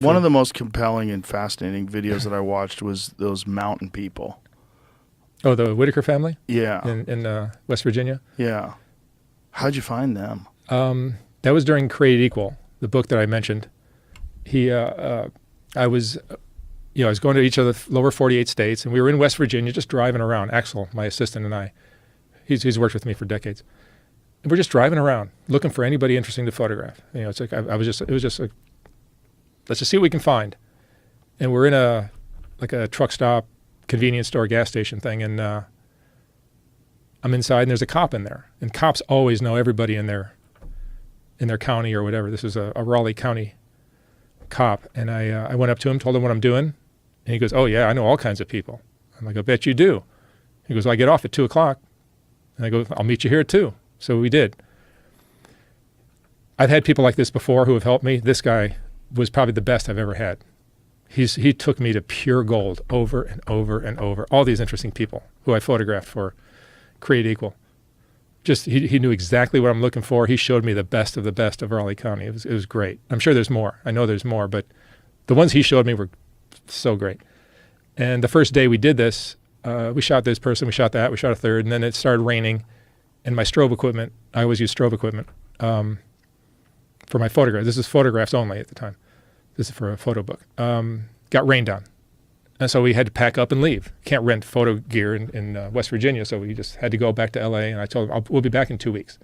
One of the most compelling and fascinating videos that I watched was those mountain people. Oh, the Whittaker family? Yeah. In West Virginia? Yeah. How'd you find them? That was during Create Equal, the book that I mentioned. I was going to each of the lower 48 states, and we were in West Virginia just driving around. Axel, my assistant, and I. He's worked with me for decades. And we're just driving around, looking for anybody interesting to photograph. It's like it was just like, let's just see what we can find. And we're in a truck stop, convenience store, gas station thing, and I'm inside, and there's a cop in there. And cops always know everybody in their county or whatever. This is a Raleigh County cop, and I went up to him, told him what I'm doing, and he goes, "Oh yeah, I know all kinds of people." I'm like, "I bet you do." He goes, "Well, I get off at 2:00," and I go, "I'll meet you here at 2:00." So we did. I've had people like this before who have helped me. This guy was probably the best I've ever had. He took me to pure gold over and over and over. All these interesting people who I photographed for Create Equal. Just he knew exactly what I'm looking for. He showed me the best of Raleigh County. It was great. I'm sure there's more. I know there's more, but the ones he showed me were so great. And the first day we did this, we shot this person, we shot that, we shot a third, and then it started raining. And my strobe equipment, I always use strobe equipment for my photographs. This is photographs only at the time. This is for a photo book. Got rained on. And so we had to pack up and leave. Can't rent photo gear in West Virginia, so we just had to go back to L.A., and I told him, we'll be back in 2 weeks.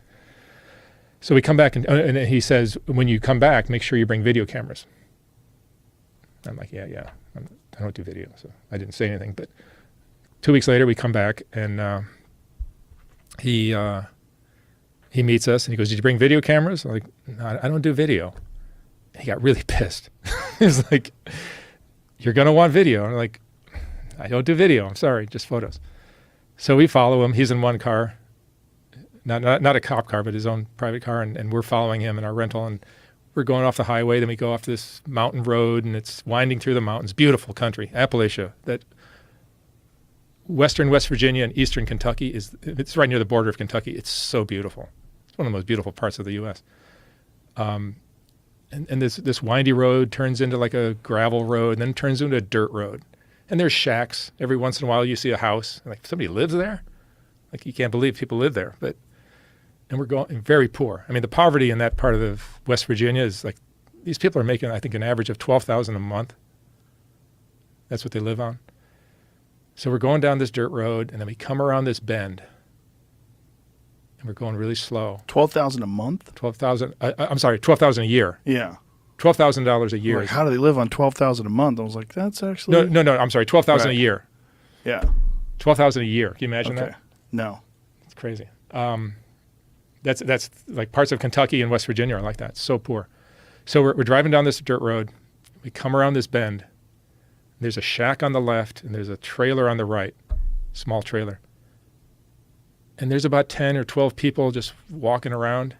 So we come back, and he says, when you come back, make sure you bring video cameras. I'm like, yeah. I don't do video, so I didn't say anything. But 2 weeks later, we come back, and he meets us, and he goes, "Did you bring video cameras?" I'm like, "No, I don't do video." He got really pissed. He was like, "You're going to want video." And I'm like, "I don't do video. I'm sorry, just photos." So we follow him. He's in one car, not a cop car, but his own private car, and we're following him in our rental, and we're going off the highway. Then we go off this mountain road, and it's winding through the mountains. Beautiful country, Appalachia. That western West Virginia and eastern Kentucky it's right near the border of Kentucky. It's so beautiful. It's one of the most beautiful parts of the U.S. And this windy road turns into like a gravel road, and then turns into a dirt road. And there's shacks. Every once in a while you see a house. Like, somebody lives there? Like, you can't believe people live there. And we're going very poor. I mean, the poverty in that part of West Virginia is like, these people are making, I think, an average of $12,000 a month. That's what they live on. So we're going down this dirt road, and then we come around this bend, and we're going really slow. $12,000 a month? I'm sorry, $12,000 a year. Yeah. $12,000 a year. Like, how do they live on $12,000 a month? I was like, that's actually no. I'm sorry, $12,000 a year. Yeah. $12,000 a year. Can you imagine that? No. It's crazy. That's like parts of Kentucky and West Virginia are like that. It's so poor. So we're driving down this dirt road. We come around this bend. There's a shack on the left, and there's a trailer on the right, small trailer. And there's about 10 or 12 people just walking around.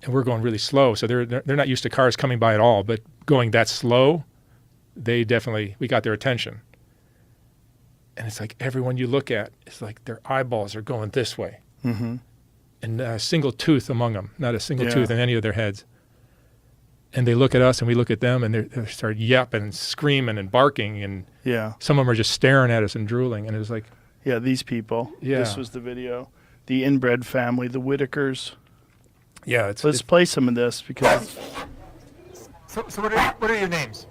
And we're going really slow, so they're not used to cars coming by at all. But going that slow, we got their attention. And it's like everyone you look at, it's like their eyeballs are going this way. Mm-hmm. And not a single tooth among them, not a single tooth in any of their heads. And they look at us, and we look at them, and they start yapping and screaming and barking, and some of them are just staring at us and drooling. And it was like, these people. Yeah. This was the video. The inbred family, the Whittakers. Yeah, let's play some of this because. So what are your names?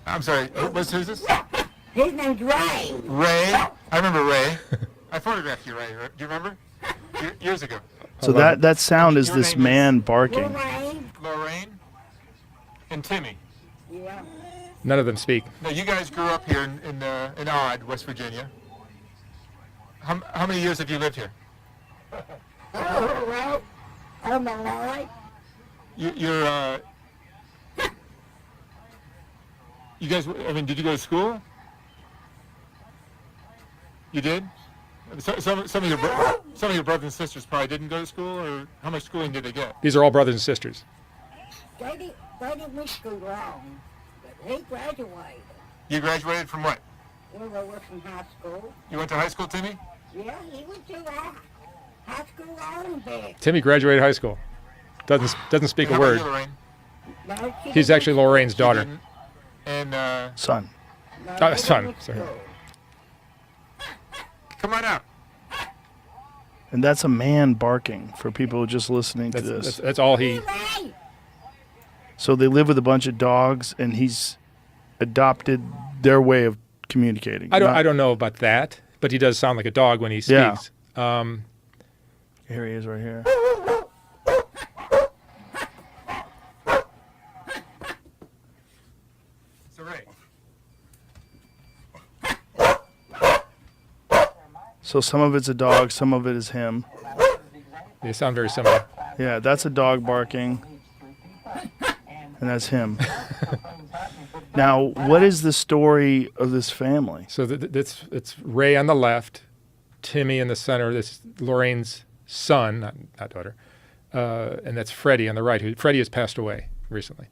I'm sorry. Who's this? His name's Ray. Ray. I remember Ray. I photographed you, Ray. Do you remember? Years ago. So that sound is this man barking. Lorraine and Timmy. Yeah. None of them speak. No, you guys grew up here in Odd, West Virginia. How many years have you lived here? All my life. You're you guys, I mean, did you go to school? You did? Some of your brothers and sisters probably didn't go to school, or how much schooling did they get? These are all brothers and sisters. They didn't miss school long, but he graduated. You graduated from what? We were from high school. You went to high school, Timmy? Yeah, he went to high school on back. Timmy graduated high school. Doesn't speak a How about word. you, Lorraine? No, she He's didn't actually Lorraine's daughter. Didn't. And Son. No, Oh, she son, didn't sorry. go. come on out. And that's a man barking for people just listening to this. That's all he. Hey, So they live with a bunch of dogs, and he's adopted their way of communicating. I don't know about that, but he does sound like a dog when he Yeah. speaks. Here he is right here. So Ray, So some of it's a dog, some of it is him. They sound very similar. Yeah, that's a dog barking. And that's him. Now, what is the story of this family? So it's Ray on the left, Timmy in the center. This is Lorraine's son, not daughter, and that's Freddie on the right. Freddie has passed away recently.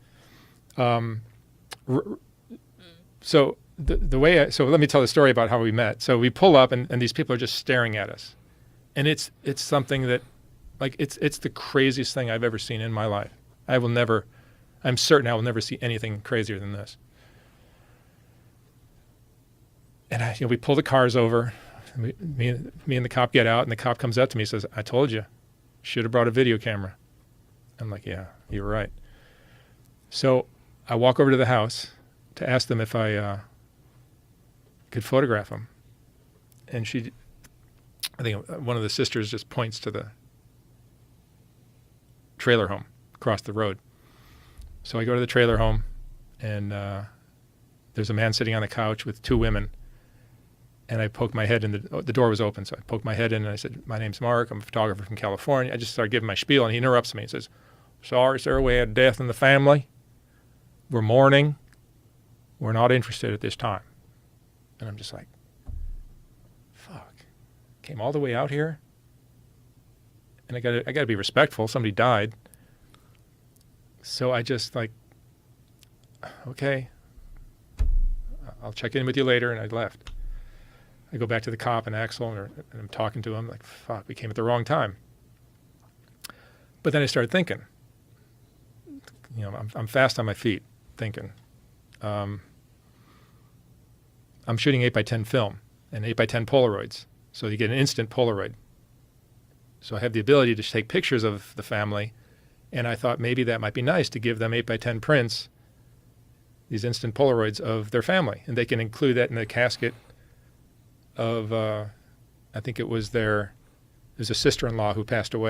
So the way so let me tell the story about how we met. So we pull up and these people are just staring at us, and it's something that, like, it's the craziest thing I've ever seen in my life. I'm certain I will never see anything crazier than this. And we pull the cars over. Me and the cop get out, and the cop comes up to me and says, "I told you, should have brought a video camera." I'm like, "Yeah, you're right." So I walk over to the house to ask them if I could photograph them. And I think one of the sisters just points to the trailer home across the road. So I go to the trailer home, and there's a man sitting on the couch with two women. And I poke my head in, the door was open, so I poked my head in, and I said, "My name's Mark. I'm a photographer from California." I just started giving my spiel, and he interrupts me and says, "Sorry, sir, we had death in the family. We're mourning. We're not interested at this time." And I'm just like, fuck. Came all the way out here? And I gotta be respectful. Somebody died. So I just like, okay, I'll check in with you later, and I left. I go back to the cop and Axel, and I'm talking to him like, fuck, we came at the wrong time. But then I started thinking, I'm fast on my feet thinking. I'm shooting 8x10 film and 8x10 Polaroids. So you get an instant Polaroid. So I have the ability to take pictures of the family, and I thought maybe that might be nice to give them 8x10 prints, these instant Polaroids of their family, and they can include that in the casket of, I think it was a sister-in-law who passed away.